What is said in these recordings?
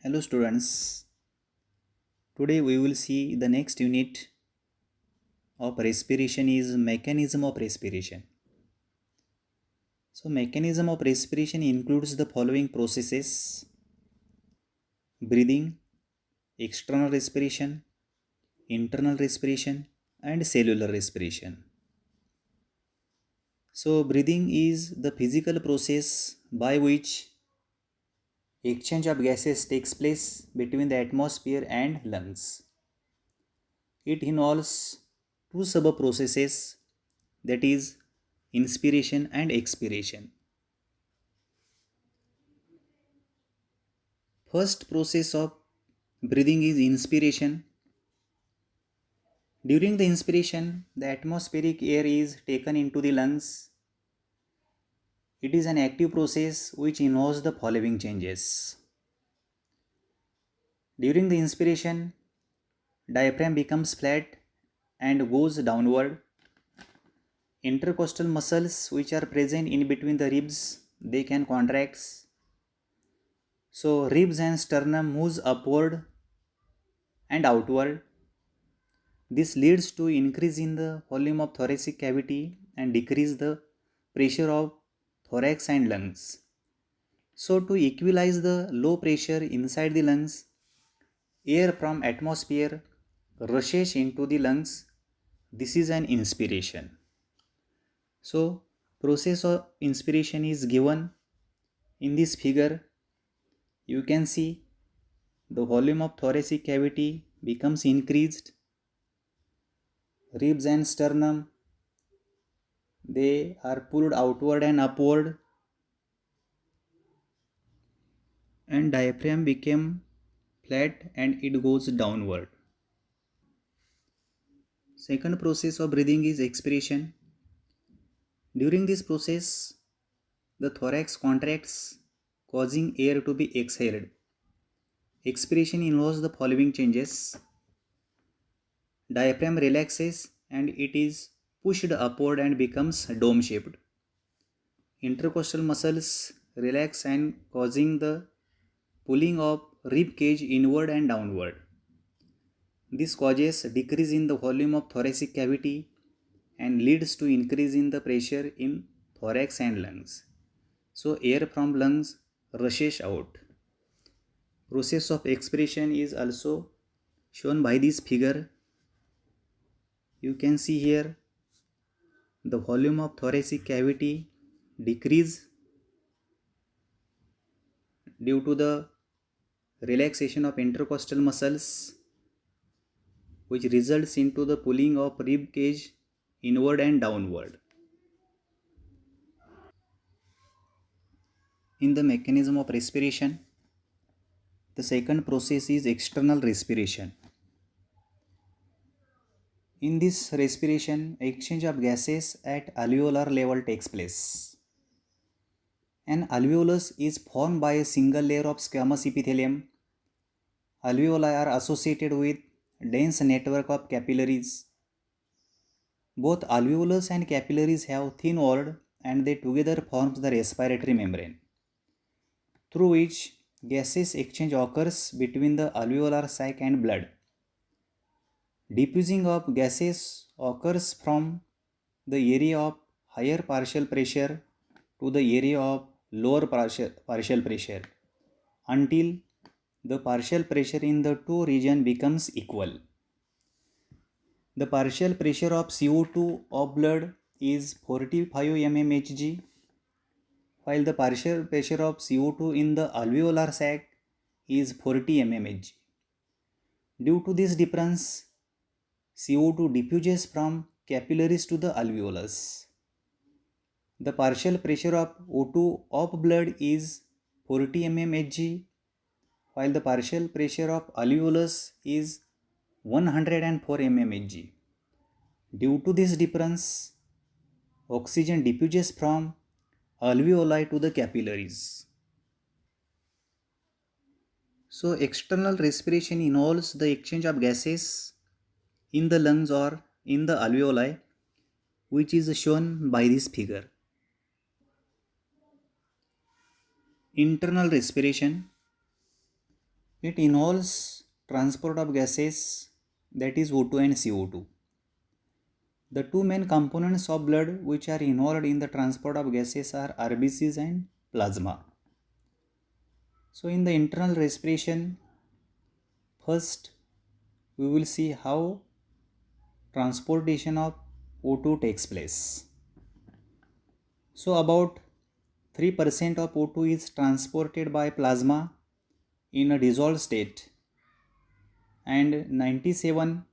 Hello students, today we will see the next unit of respiration is mechanism of respiration. So mechanism of respiration includes the following processes: breathing, external respiration, internal respiration and cellular respiration. So breathing is the physical process by which exchange of gases takes place between the atmosphere and lungs. It involves two sub-processes, that is inspiration and expiration. First process of breathing is inspiration. During the inspiration, the atmospheric air is taken into the lungs. It is an active process which involves the following changes. During the inspiration, diaphragm becomes flat and goes downward. Intercostal muscles which are present in between the ribs, they can contract. So ribs and sternum moves upward and outward. This leads to increase in the volume of thoracic cavity and decrease the pressure of thorax and lungs. So to equalize the low pressure inside the lungs, air from atmosphere rushes into the lungs. This is an inspiration. So process of inspiration is given in this figure. You can see the volume of thoracic cavity becomes increased. Ribs and sternum, they are pulled outward and upward, and diaphragm became flat and it goes downward. Second process of breathing is expiration. During this process, the thorax contracts, causing air to be exhaled. Expiration involves the following changes. Diaphragm relaxes and it is pushed upward and becomes dome shaped. Intercostal muscles relax and causing the pulling of rib cage inward and downward. This causes decrease in the volume of thoracic cavity and leads to increase in the pressure in thorax and lungs. So air from lungs rushes out. Process of expiration is also shown by this figure. You can see here the volume of thoracic cavity decrease due to the relaxation of intercostal muscles, which results into the pulling of rib cage inward and downward. In the mechanism of respiration, the second process is external respiration. In this respiration, exchange of gases at alveolar level takes place. An alveolus is formed by a single layer of squamous epithelium. Alveoli are associated with dense network of capillaries. Both alveolus and capillaries have thin wall and they together forms the respiratory membrane, through which gases exchange occurs between the alveolar sac and blood. Diffusing of gases occurs from the area of higher partial pressure to the area of lower partial pressure until the partial pressure in the two regions becomes equal. The partial pressure of CO2 of blood is 45 mmHg, while the partial pressure of CO2 in the alveolar sac is 40 mmHg. Due to this difference, CO2 diffuses from capillaries to the alveolus. The partial pressure of O2 of blood is 40 mmHg, while the partial pressure of alveolus is 104 mmHg. Due to this difference, oxygen diffuses from alveoli to the capillaries. So external respiration involves the exchange of gases in the lungs or in the alveoli, which is shown by this figure. Internal respiration. It involves transport of gases, that is O2 and CO2. The two main components of blood which are involved in the transport of gases are RBCs and plasma. So in the internal respiration, first we will see how transportation of O2 takes place. So about 3% of O2 is transported by plasma in a dissolved state, and 97%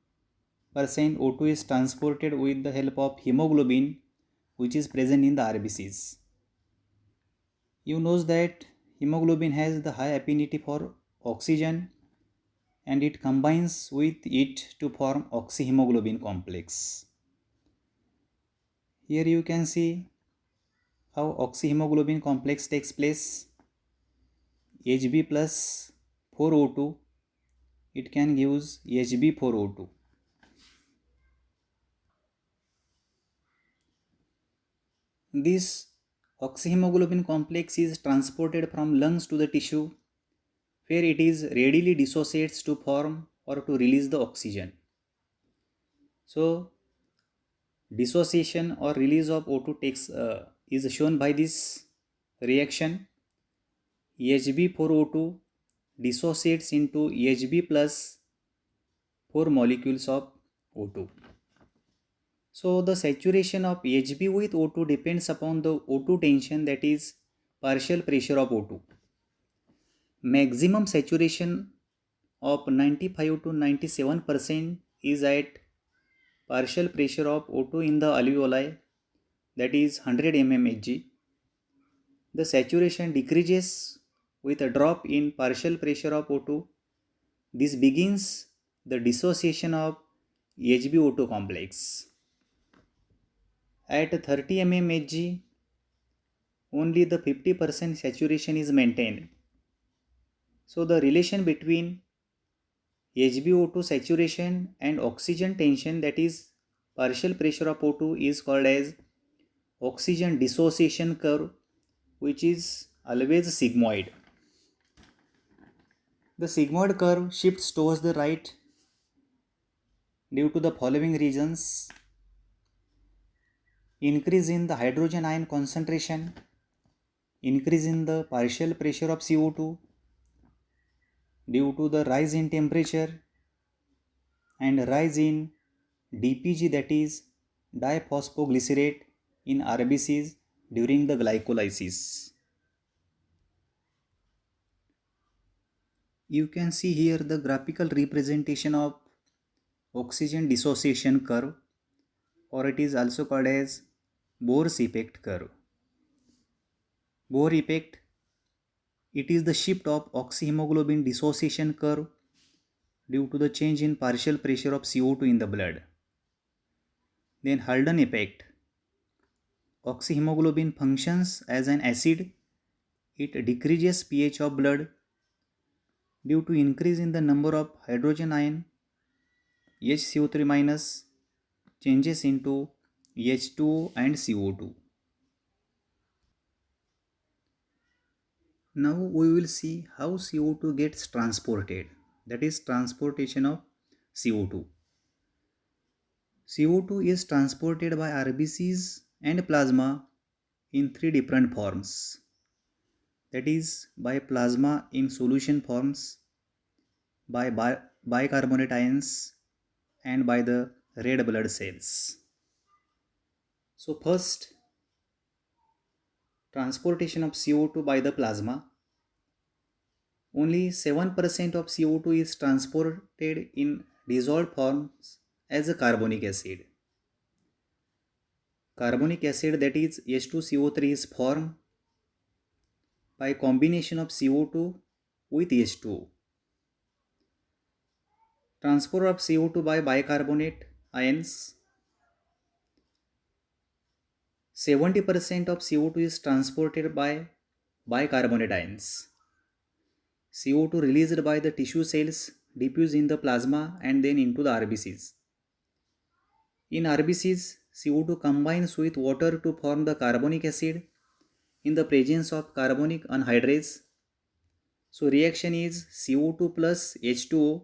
O2 is transported with the help of hemoglobin which is present in the RBCs. You know that hemoglobin has the high affinity for oxygen and it combines with it to form oxyhemoglobin complex. Here you can see how oxyhemoglobin complex takes place. Hb plus 4O2, it can gives Hb4O2. This oxyhemoglobin complex is transported from lungs to the tissue where it is readily dissociates to form or to release the oxygen. So dissociation or release of O2 is shown by this reaction. Hb4O2 dissociates into Hb plus 4 molecules of O2. So the saturation of Hb with O2 depends upon the O2 tension, that is partial pressure of O2. Maximum saturation of 95 to 97% is at partial pressure of O2 in the alveoli, that is 100 mmHg. The saturation decreases with a drop in partial pressure of O2. This begins the dissociation of HbO2 complex. At 30 mmHg, only the 50% saturation is maintained. So the relation between HbO2 saturation and oxygen tension, that is partial pressure of O2, is called as oxygen dissociation curve, which is always sigmoid. The sigmoid curve shifts towards the right due to the following reasons: increase in the hydrogen ion concentration, increase in the partial pressure of CO2 due to the rise in temperature, and rise in DPG, that is diphosphoglycerate, in RBCs during the glycolysis. You can see here the graphical representation of oxygen dissociation curve, or it is also called as Bohr's effect curve. Bohr effect, it is the shift of oxyhemoglobin dissociation curve due to the change in partial pressure of CO2 in the blood. Then Haldane effect, oxyhemoglobin functions as an acid. It decreases pH of blood due to increase in the number of hydrogen ion. HCO3 minus changes into H2O and CO2. Now we will see how CO2 gets transported, that is transportation of CO2. CO2 is transported by RBCs and plasma in three different forms, that is by plasma in solution forms, by bicarbonate ions, and by the red blood cells. So first, transportation of CO2 by the plasma. Only 7% of CO2 is transported in dissolved forms as a carbonic acid. Carbonic acid, that is H2CO3, is formed by combination of CO2 with H2O. Transport of CO2 by bicarbonate ions. 70% of CO2 is transported by bicarbonate ions. CO2 released by the tissue cells diffuse in the plasma and then into the RBCs. In RBCs, CO2 combines with water to form the carbonic acid in the presence of carbonic anhydrase. So reaction is CO2 plus H2O.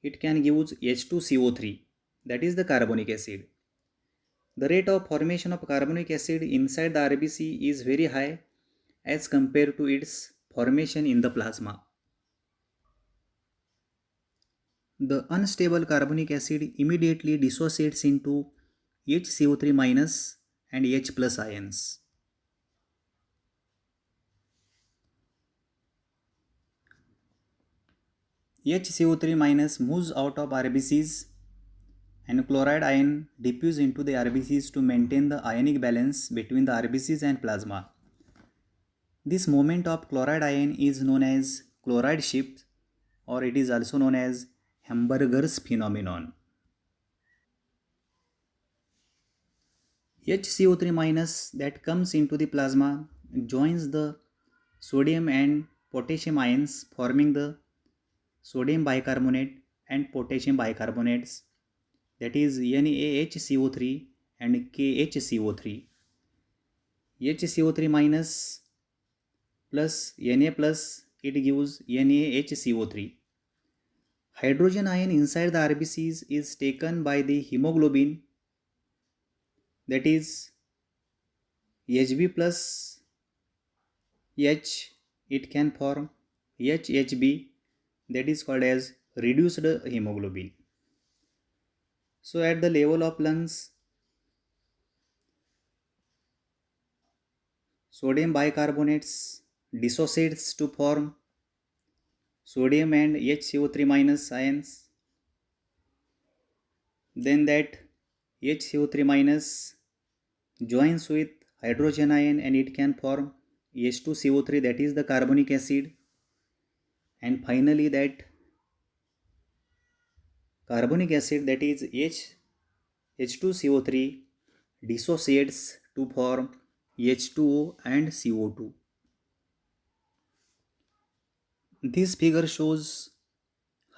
It can give H2CO3. That is the carbonic acid. The rate of formation of carbonic acid inside the RBC is very high as compared to its formation in the plasma. The unstable carbonic acid immediately dissociates into HCO3 minus and H plus ions. HCO3 minus moves out of RBCs and chloride ion diffuse into the RBCs to maintain the ionic balance between the RBCs and plasma. This movement of chloride ion is known as chloride shift, or it is also known as Hamburger's phenomenon. HCO3 minus that comes into the plasma joins the sodium and potassium ions, forming the sodium bicarbonate and potassium bicarbonates, that is NaHCO3 and KHCO3. HCO3 minus plus Na plus, it gives NaHCO3. Hydrogen ion inside the RBCs is taken by the hemoglobin, that is Hb plus H. It can form HHB, that is called as reduced hemoglobin. So at the level of lungs, sodium bicarbonates dissociates to form sodium and HCO3 minus ions. Then that HCO3 minus joins with hydrogen ion and it can form H2CO3, that is the carbonic acid. And finally that carbonic acid, that is H2CO3, dissociates to form H2O and CO2. This figure shows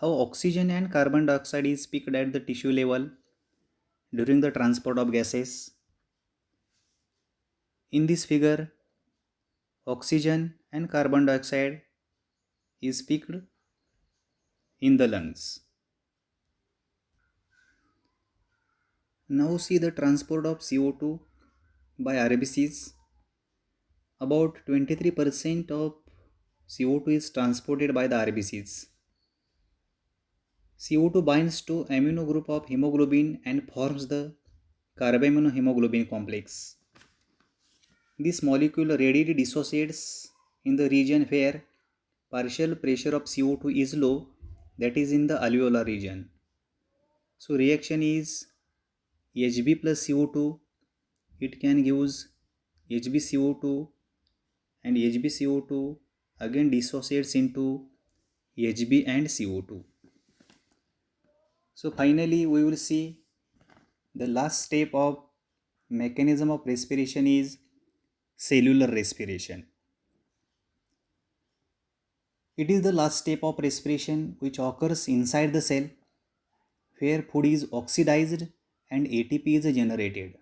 how oxygen and carbon dioxide is picked at the tissue level during the transport of gases. In this figure, oxygen and carbon dioxide is picked in the lungs. Now see the transport of CO2 by RBCs. About 23% of CO2 is transported by the RBCs. CO2 binds to amino group of hemoglobin and forms the carbaminohemoglobin complex. This molecule readily dissociates in the region where partial pressure of CO2 is low, that is in the alveolar region. So reaction is Hb plus CO2, it can use HbCO2 and HbCO2 again dissociates into Hb and CO2. So finally we will see the last step of mechanism of respiration is cellular respiration. It is the last step of respiration which occurs inside the cell where food is oxidized and ATP is generated.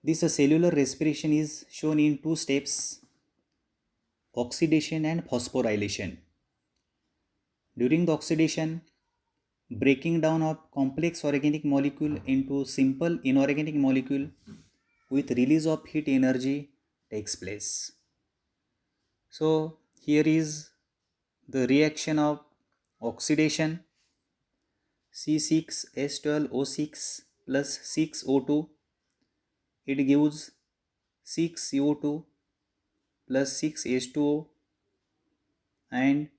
This cellular respiration is shown in two steps: oxidation and phosphorylation. During the oxidation, breaking down of complex organic molecule into simple inorganic molecule with release of heat energy takes place. So here is the reaction of oxidation. C6H12O6 plus 6O2, it gives 6CO2 plus 6H2O and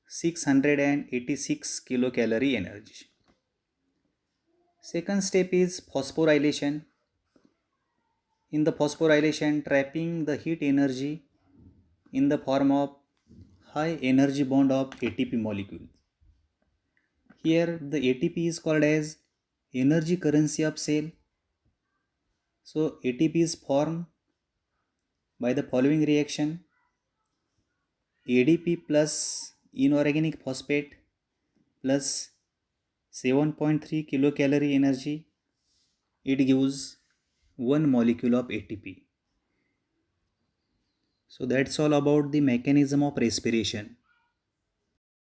686 kilocalorie energy. Second step is phosphorylation. In the phosphorylation, trapping the heat energy in the form of high energy bond of ATP molecule. Here the ATP is called as energy currency of cell. So ATP is formed by the following reaction: ADP plus inorganic phosphate plus 7.3 kilocalorie energy, it gives one molecule of ATP. So that's all about the mechanism of respiration.